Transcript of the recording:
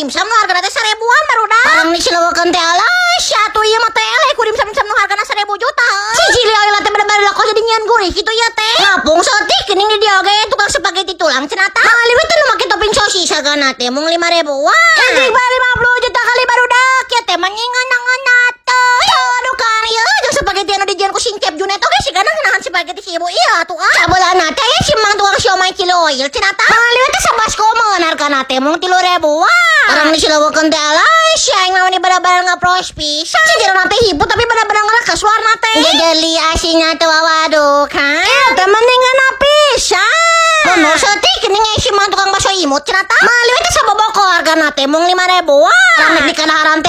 dimsum nu hargana teh 1000-an barudak. Barang disilawakeun teh alas, atuh ieu mah tele ku dimsum-dimsum nu hargana 1000 juta. Cicili ayeuna teh bener-bener lakos jadi nyian gurih kitu ya teh. Ngapung sotik geuning di dieu oge tukang spaghetti tulang cenah tah. Kali we teh nu make topping sosis sagana teh mung 5.000-an. Anjing bari 50 juta kali barudak ya teh mah ngeunang-ngeunang teh. Aduh kan ieu jeung spaghetti anu dijieun ku Sing Cap Junet oge sigana ngeunahan spaghetti si ibu ieu atuh ah. Sabeulana teh ya si mang tukang siomay kilo oil cenah tah. Kali we teh 11 komeun hargana teh mung 3.000-an. Orang disilawakeun teh alas, aing mah di bener-bener ngapros pisan. Sejarana teh hibut tapi bener-bener ngelekas warna teh. Jadi asinya teh waduh kan. Teh mendingan pisan. Mun seutik geuning si mang tukang bakso imut cenah tah. Mali we teh saboboko hargana teh mung 5.000-an. Orang di kanaharan teh